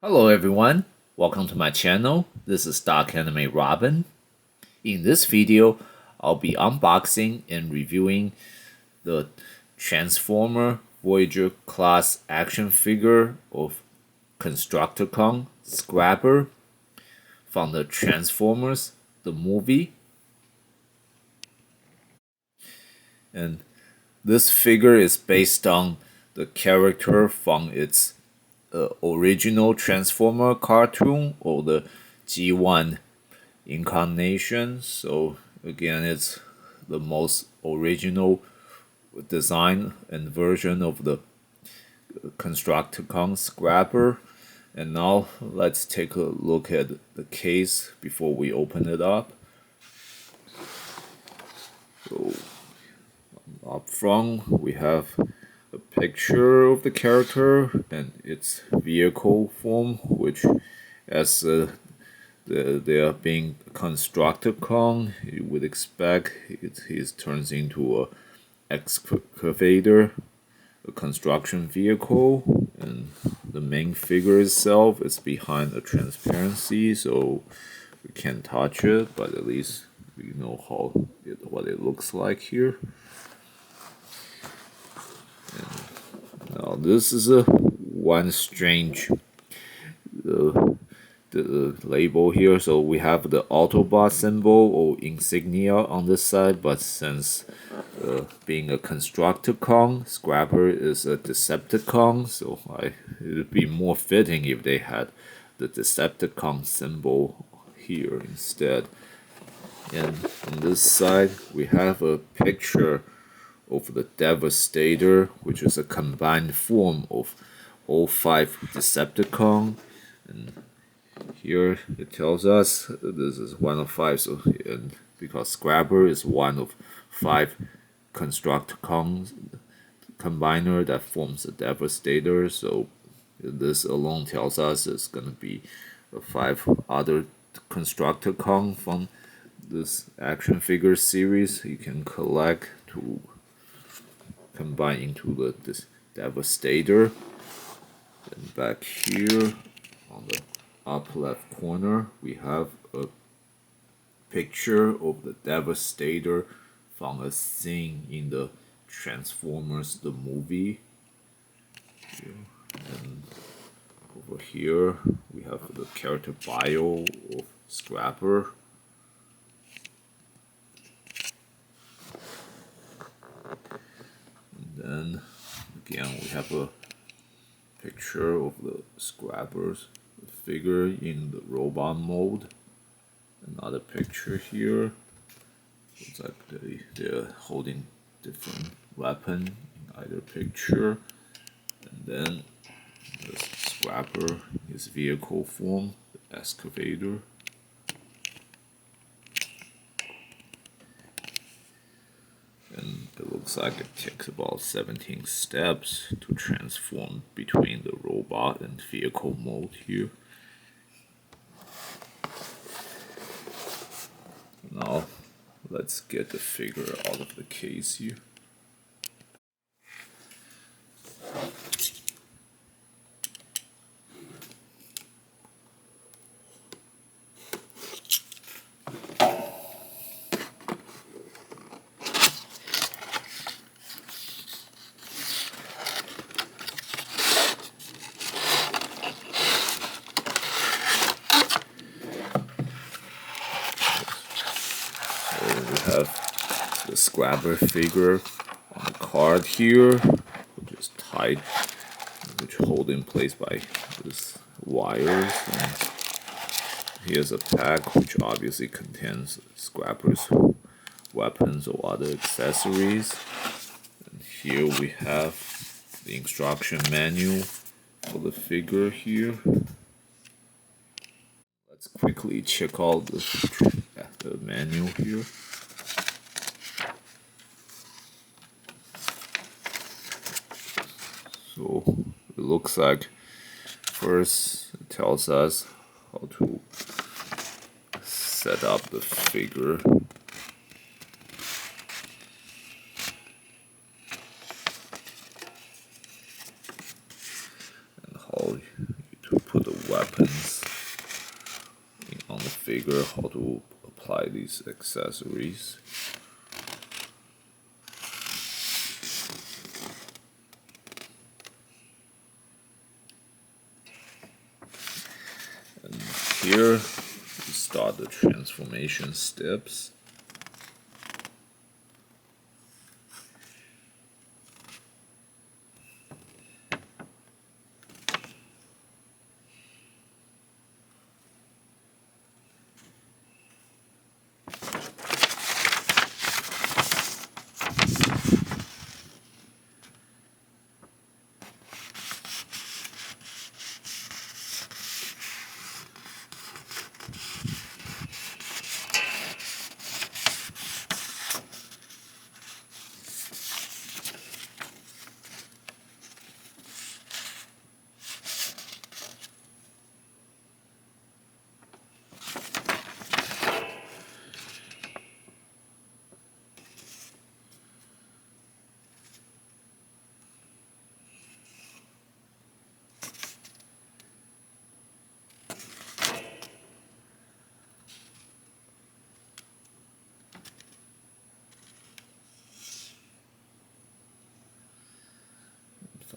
Hello everyone, welcome to my channel. This is Dark Anime Robin. In this video, I'll be unboxing and reviewing the Transformer Voyager class action figure of Constructicon Scrapper from the Transformers, the movie. And this figure is based on the character from its original Transformer cartoon or the G1 incarnation. So again, it's the most original design and version of the Constructicon Scrapper. And now let's take a look at the case before we open it up. So up front we have a picture of the character and its vehicle form, which as they are being Constructicon, you would expect it turns into a excavator, a construction vehicle, and the main figure itself is behind a transparency, so we can't touch it, but at least we know what it looks like here. Now this is a one strange the label here. So we have the Autobot symbol or insignia on this side, but since being a Constructicon, Scrapper is a Decepticon, so it would be more fitting if they had the Decepticon symbol here instead. And on this side, we have a picture of the Devastator, which is a combined form of all 5 Decepticon. And here it tells us this is one of 5, so and because Scrapper is one of 5 Constructicons combiner that forms a Devastator, so this alone tells us it's gonna be 5 other Constructicon from this action figure series you can collect to combine into this Devastator. And back here on the up left corner we have a picture of the Devastator from a scene in the Transformers the movie. And over here we have the character bio of Scrapper. And then again we have a picture of the Scrappers figure in the robot mode. Another picture here. Looks like they're holding different weapon in either picture. And then the Scrapper, his vehicle form, the excavator. And it looks like it takes about 17 steps to transform between the robot and vehicle mode here. Now let's get the figure out of the case here. We have the Scrapper figure on the card here, which is tied, which hold in place by this wires. And here's a pack which obviously contains Scrapper's weapons or other accessories. And here we have the instruction manual for the figure here. Let's quickly check out the manual here. So it looks like first it tells us how to set up the figure. And how to put the figure how to apply these accessories. And here we start the transformation steps.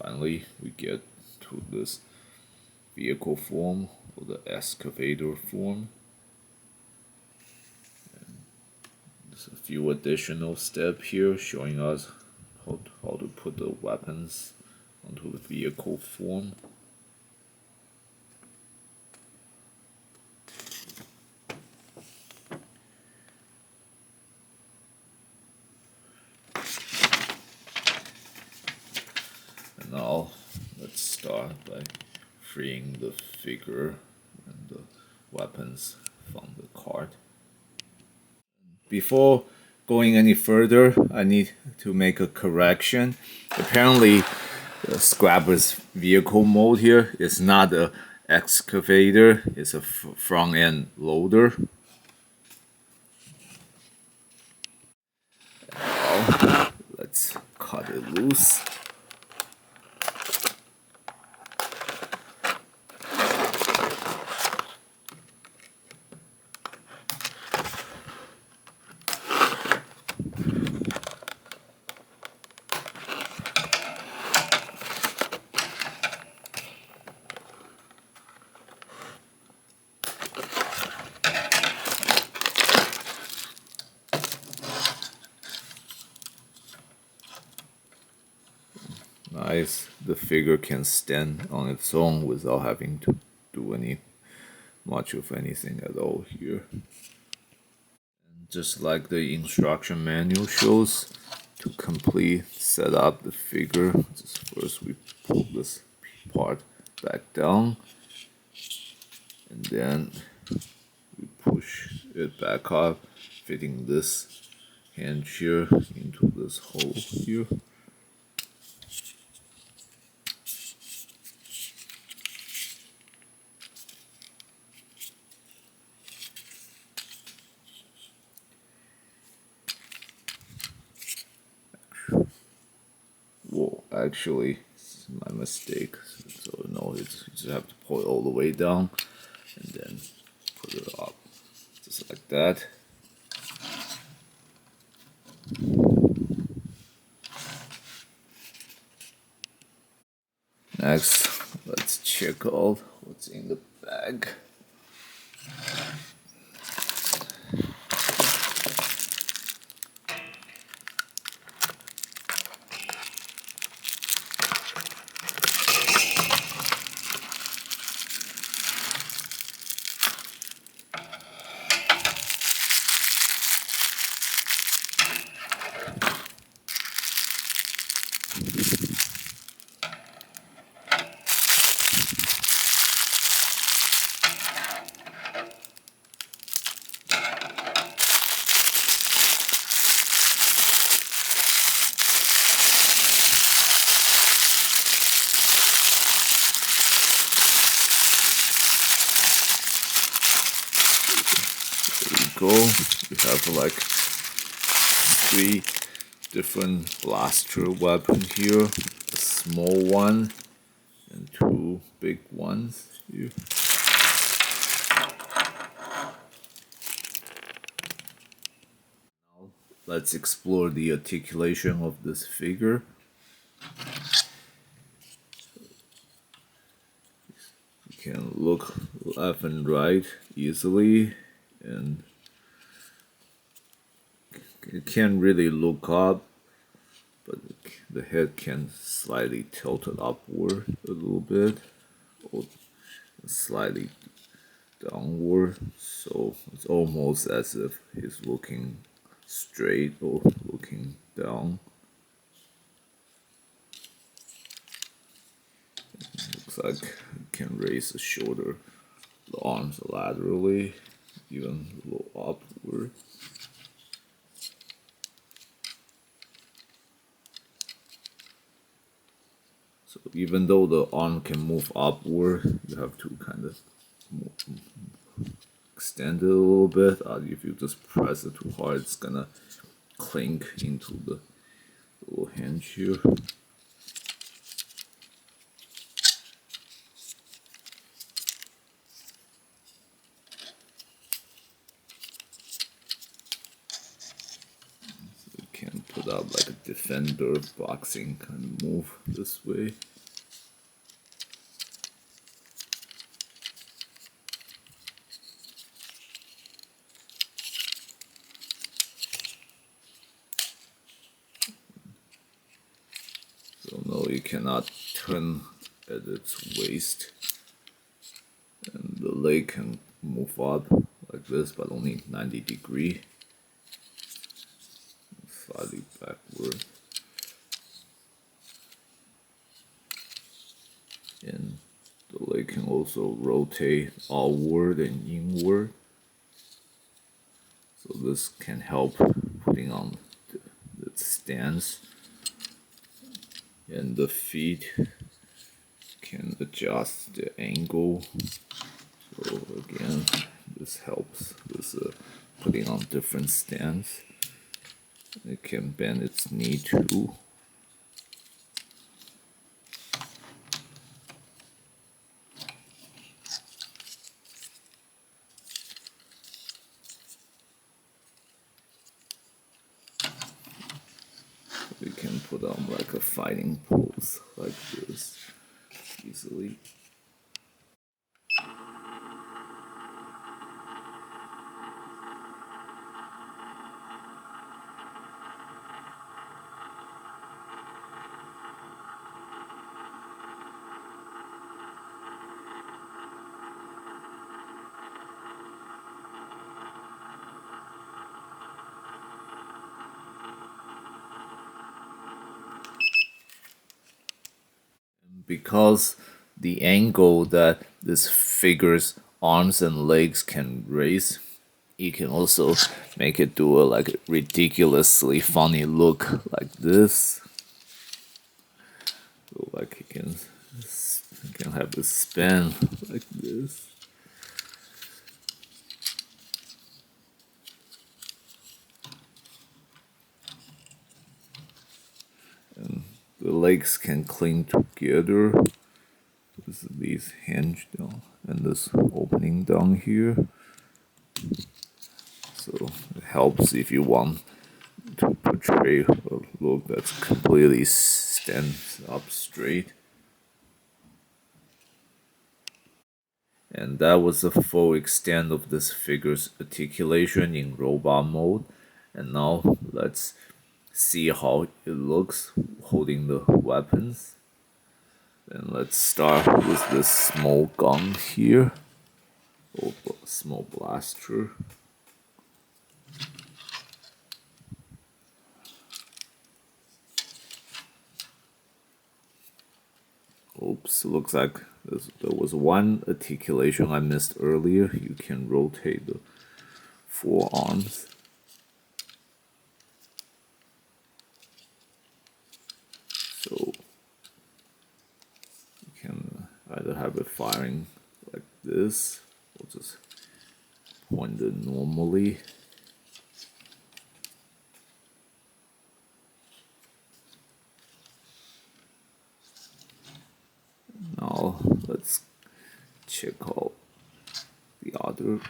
Finally, we get to this vehicle form or the excavator form. And there's a few additional steps here showing us how to put the weapons onto the vehicle form. And now let's start by freeing the figure and the weapons from the cart. Before going any further, I need to make a correction. Apparently, the Scrapper's vehicle mode here is not an excavator, it's a front end loader. Now, let's cut it loose. Nice, the figure can stand on its own without having to do much of anything at all here. And just like the instruction manual shows, to complete set up the figure, just first we pull this part back down, and then we push it back up, fitting this hinge here into this hole here. Whoa, actually, it's my mistake. So no, you just have to pull it all the way down and then put it up, just like that. Next, let's check out what's in the bag. Go. We have like 3 different blaster weapon here, a small one and 2 big ones here. let's explore the articulation of this figure. You can look left and right easily, and you can't really look up, but the head can slightly tilt it upward a little bit, or slightly downward, so it's almost as if he's looking straight or looking down. Looks like you can raise the shoulder, the arms laterally, even a little upward. So even though the arm can move upward, you have to kind of extend it a little bit. If you just press it too hard, it's gonna clink into the little hinge here. So you can put up like a defender boxing kind of move this way. So no, you cannot turn at its waist, and the leg can move up like this, but only 90 degrees, slightly backward, and the leg can also rotate outward and inward. So this can help putting on the stance. And the feet can adjust the angle. So again, this helps with putting on different stance. It can bend its knee too. We can put on like a fighting pose like this easily. Because the angle that this figure's arms and legs can raise, you can also make it do a like ridiculously funny look like this. So like you can have a span like this. And the legs can cling together. These hinge down and this opening down here. So it helps if you want to portray a look that's completely stands up straight. And that was the full extent of this figure's articulation in robot mode. And now let's see how it looks holding the weapons. And let's start with this small gun here, or small blaster. Oops, looks like there was one articulation I missed earlier. You can rotate the forearms. So you can either have it firing like this, or just point it normally. Now let's check out the other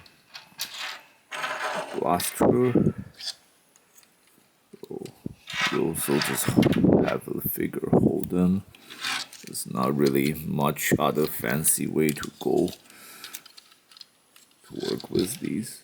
blaster. So just have the figure hold them. There's not really much other fancy way to go to work with these.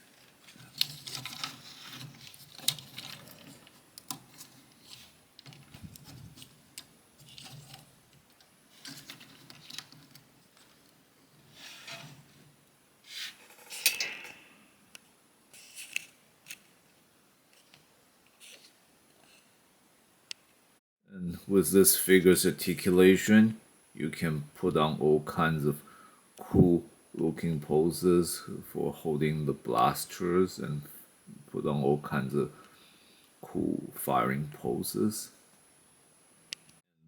And with this figure's articulation, you can put on all kinds of cool looking poses for holding the blasters and put on all kinds of cool firing poses.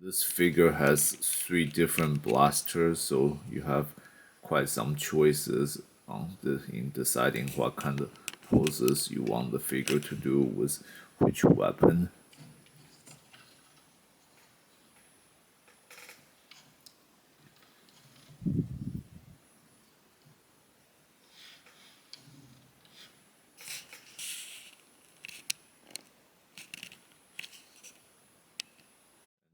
This figure has 3 different blasters, so you have quite some choices in deciding what kind of poses you want the figure to do with which weapon.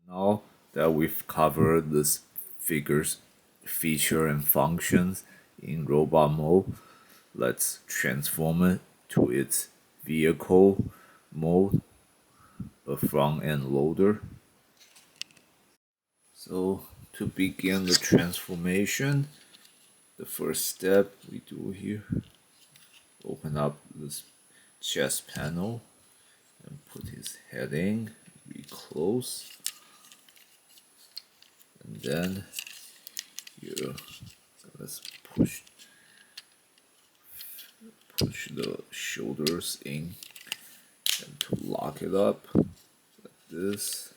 Now that we've covered this figure's feature and functions in robot mode, let's transform it to its vehicle mode, a front end loader. So to begin the transformation, the first step we do here, open up this chest panel and put his head in, be close. And then here, let's push the shoulders in and to lock it up like this.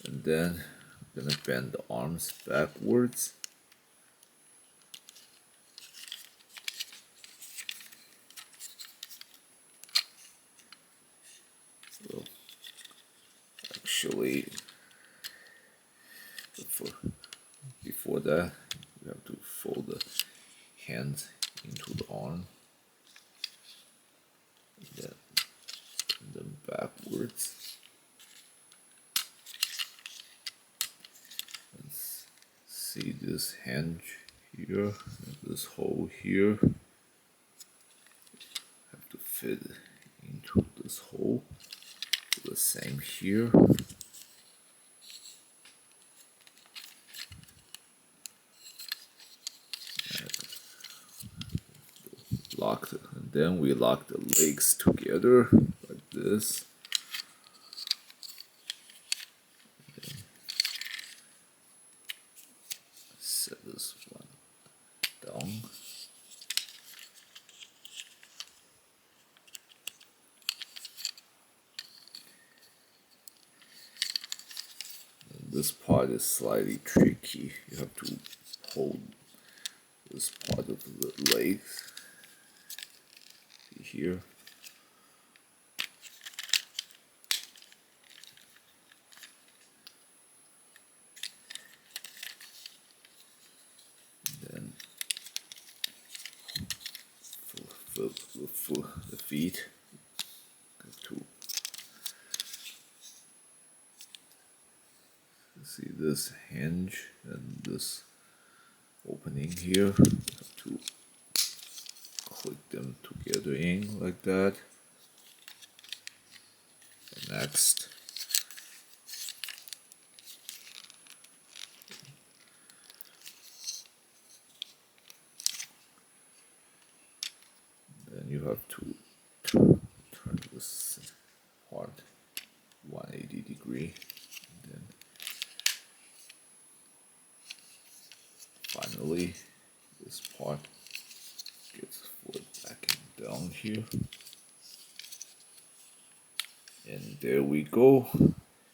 And then I'm gonna bend the arms backwards. So actually, before that, you have to fold the hands into the arm. And then backwards. And see this hinge here, and this hole here. Have to fit into this hole. Do the same here. And then we lock the legs together like this. Set this one down. And this part is slightly tricky. You have to hold this part of the legs here. Then for the feet have to see this hinge and this opening here. Have to click them together in like that. And next, then you have to turn this part 180 degree. And then finally, this part gets flipped back and down here. And there we go.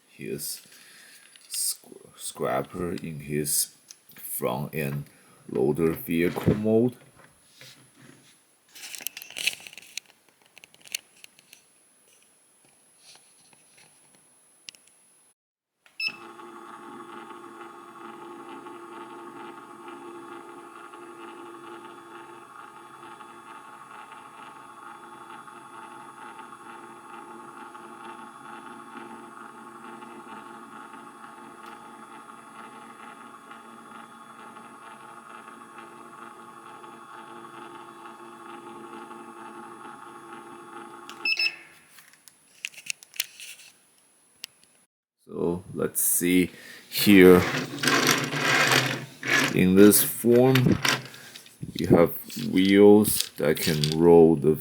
Here's Scrapper in his front end loader vehicle mode. So let's see here in this form, you have wheels that can roll the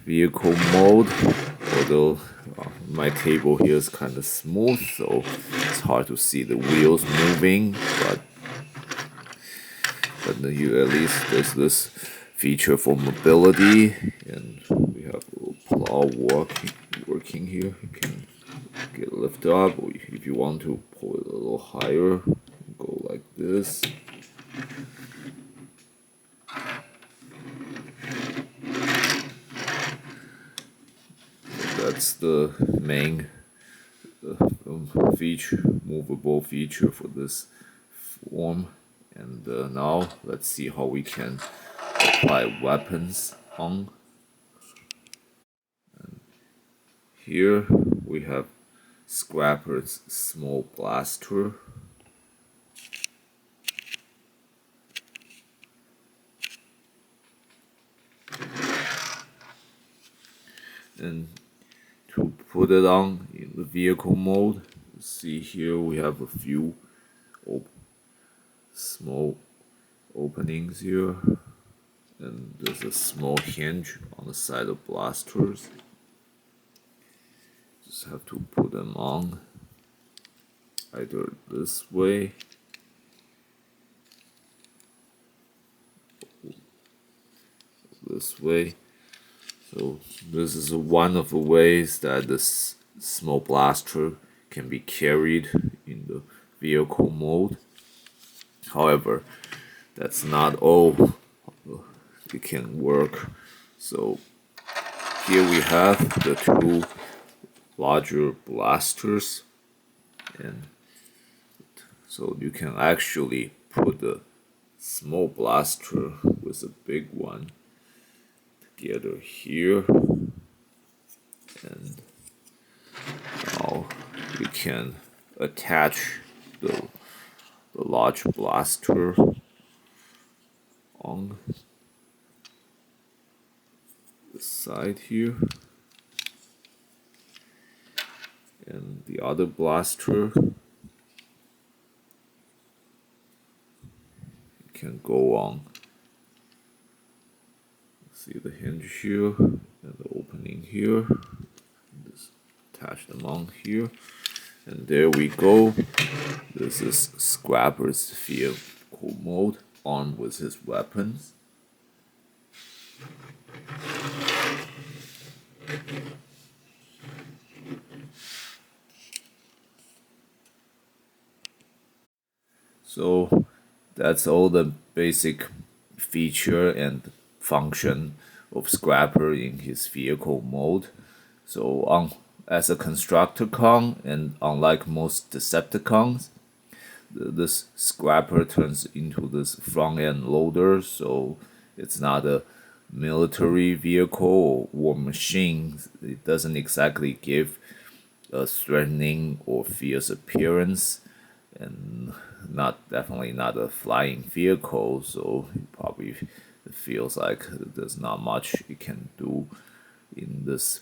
vehicle mode, although my table here is kind of smooth, so it's hard to see the wheels moving, but you at least there's this feature for mobility, and we have a little plow working here. You can get lift up, or if you want to pull it a little higher, go like this. That's the main feature, movable feature for this form. And now let's see how we can apply weapons on. And here we have Scrapper's small blaster. And to put it on in the vehicle mode, see here we have a few small openings here, and there's a small hinge on the side of blasters. Just have to put them on either this way this way. So this is one of the ways that this small blaster can be carried in the vehicle mode. However, that's not all it can work. So here we have the two larger blasters, and so you can actually put the small blaster with the big one together here, and now we can attach the large blaster on the side here, and the other blaster can go on. See the hinge here and the opening here. Just attach them on here, and there we go. This is Scrapper's vehicle mode armed with his weapons. So that's all the basic feature and function of Scrapper in his vehicle mode. So as a Constructicon, and unlike most Decepticons, this Scrapper turns into this front end loader, so it's not a military vehicle or war machine. It doesn't exactly give a threatening or fierce appearance, and definitely not a flying vehicle, so it probably feels like there's not much it can do in this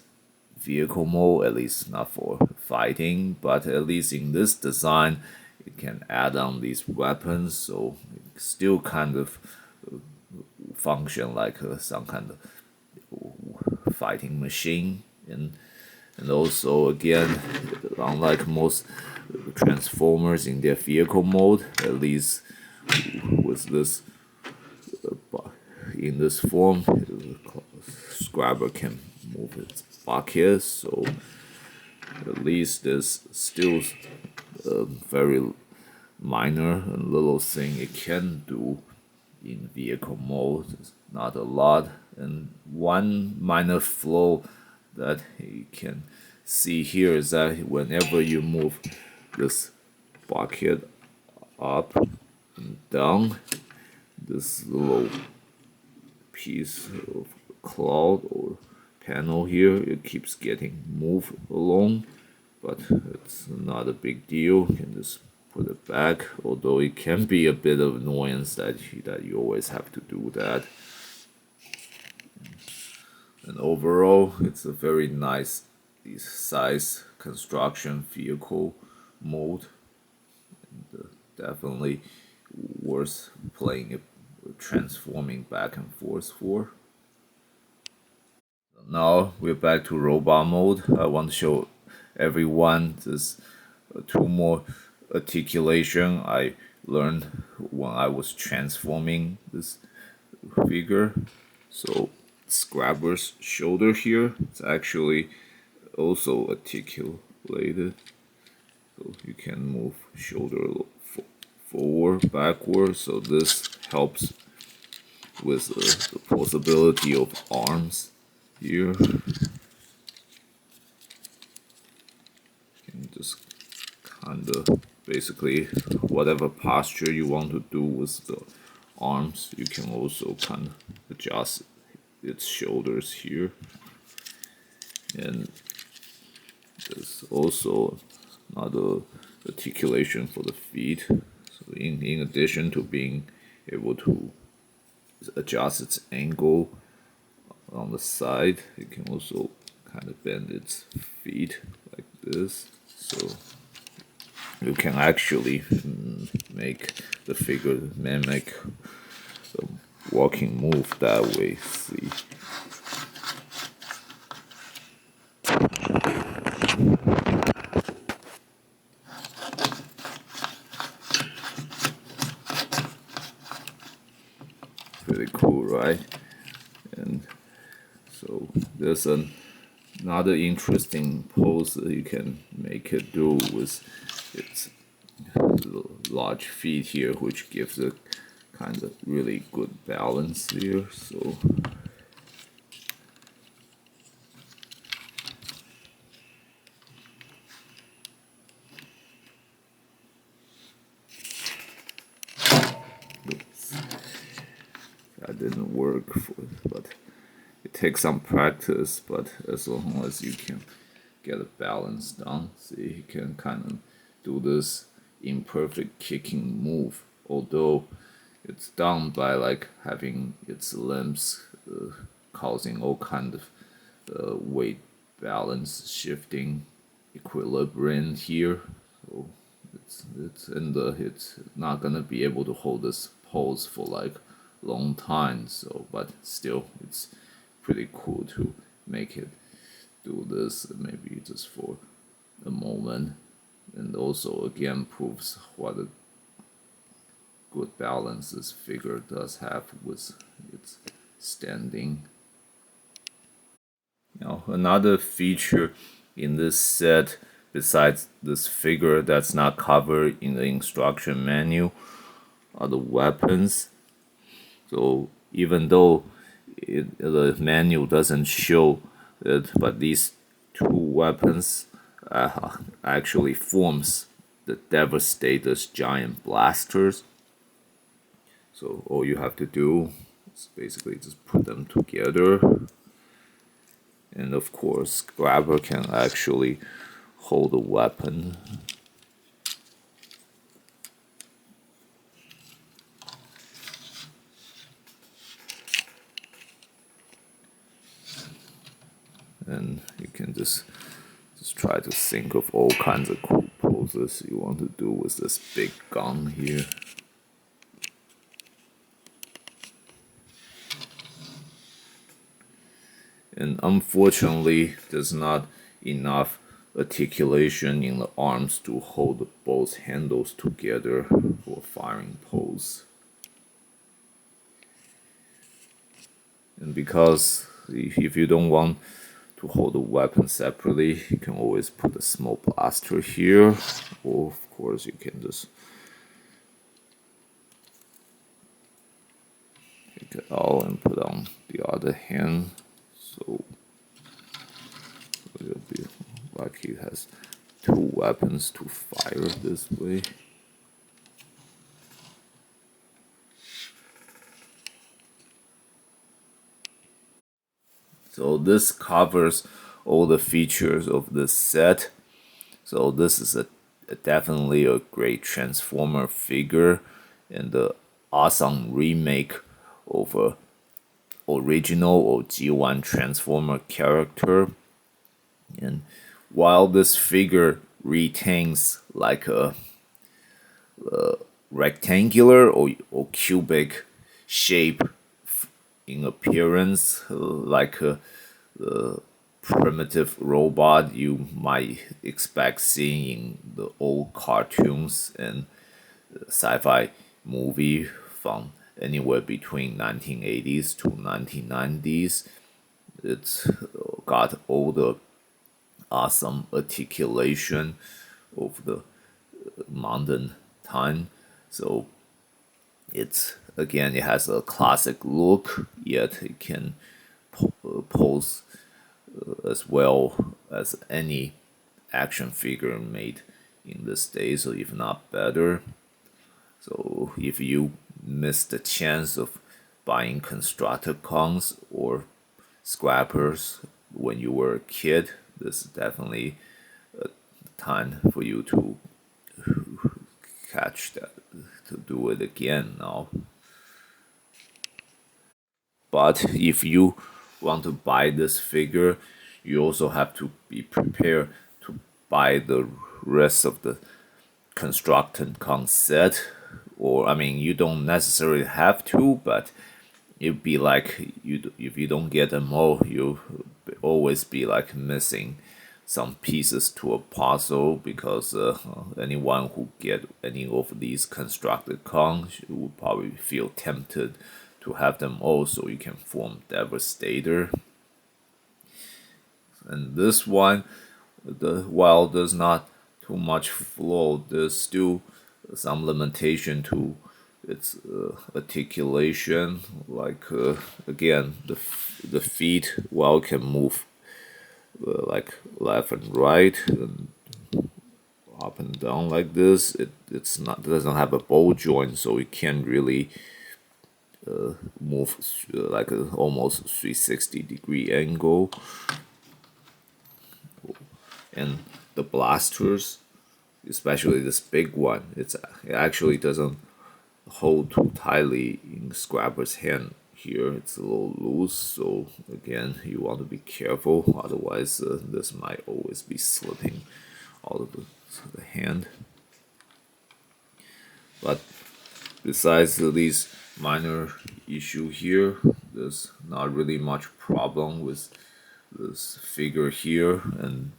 vehicle mode, at least not for fighting, but at least in this design it can add on these weapons, so it still kind of function like some kind of fighting machine. And also, again, unlike most Transformers in their vehicle mode, at least with this in this form, Scrapper can move its bucket, so at least there's still a very minor and little thing it can do in vehicle mode. It's not a lot, and one minor flaw that you can see here is that whenever you move this bucket up and down, this little piece of cloth or panel here, it keeps getting moved along, but it's not a big deal. You can just put it back, although it can be a bit of annoyance that you always have to do that. And overall, it's a very nice size construction vehicle. mode. Definitely worth playing it, transforming back and forth for. Now we're back to robot mode. I want to show everyone this two more articulation I learned when I was transforming this figure. So Scrabber's shoulder here, it's actually also articulated. So you can move shoulder forward, backward. So this helps with the possibility of arms here. You can just kind of basically whatever posture you want to do with the arms, you can also kind of adjust its shoulders here. And there's also another articulation for the feet. So in addition to being able to adjust its angle on the side, it can also kind of bend its feet like this. So you can actually make the figure mimic the walking move that way. See. Pretty cool, right? And so there's another interesting pose that you can make it do with its large feet here, which gives a kind of really good balance here. So that didn't work, but it takes some practice. But as long as you can get a balance down, see, you can kind of do this imperfect kicking move, although it's done by like having its limbs causing all kind of weight balance shifting equilibrium here. So it's not gonna be able to hold this pose for like long time. So but still it's pretty cool to make it do this maybe just for a moment, and also again proves what a good balance this figure does have with its standing. Now another feature in this set, besides this figure that's not covered in the instruction manual, are the weapons. So even though the manual doesn't show it, but these two weapons actually forms the Devastator's giant blasters. So all you have to do is basically just put them together. And of course, Scrabber can actually hold a weapon. And you can just try to think of all kinds of cool poses you want to do with this big gun here. And unfortunately, there's not enough articulation in the arms to hold both handles together for firing pose. And because if you don't want to hold the weapon separately, you can always put a small blaster here, or of course you can just take it out and put on the other hand. So it'll be like he has two weapons to fire this way. So this covers all the features of this set. So this is definitely a great Transformer figure and the awesome remake of a original or G1 Transformer character. And while this figure retains like a rectangular or cubic shape in appearance, like a primitive robot you might expect seeing in the old cartoons and sci-fi movie from anywhere between 1980s to 1990s. It's got all the awesome articulation of the modern time. So it has a classic look, yet it can pose as well as any action figure made in this day, so if not better. So if you miss the chance of buying Constructicons or Scrappers when you were a kid, this is definitely a time for you to catch that, to do it again now. But if you want to buy this figure, you also have to be prepared to buy the rest of the Constructicon set. Or I mean, you don't necessarily have to, but it'd be like if you don't get them all, you'll always be like missing some pieces to a puzzle, because anyone who get any of these Constructicons would probably feel tempted to have them all so you can form Devastator. And this one, while there's not too much flow, there's still some limitation to its articulation. Like again, the feet, while it can move like left and right and up and down like this, it doesn't have a ball joint, so it can't really move like a almost 360-degree angle. And the blasters, especially this big one, it actually doesn't hold too tightly in Scrapper's hand here. It's a little loose, so again, you want to be careful, otherwise this might always be slipping out of the hand. But besides these minor issue here, there's not really much problem with this figure here, and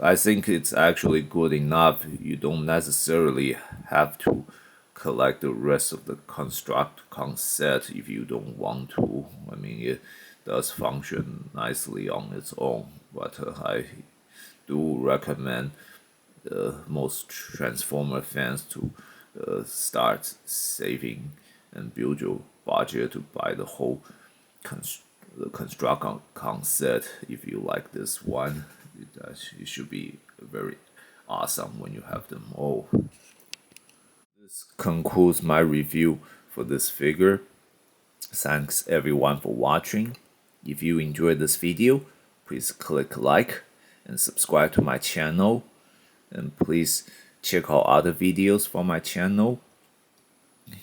I think it's actually good enough. You don't necessarily have to collect the rest of the Constructicon set if you don't want to. I mean, it does function nicely on its own, but I do recommend most Transformer fans to start saving and build your budget to buy the whole the Constructicon set. If you like this one, it should be very awesome when you have them all. This concludes my review for this figure. Thanks everyone for watching. If you enjoyed this video, please click like and subscribe to my channel, and please check out other videos from my channel.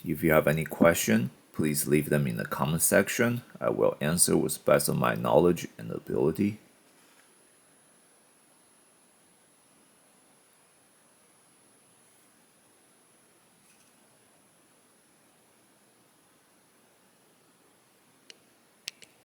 If you have any question, please leave them in the comment section. I will answer with best of my knowledge and ability.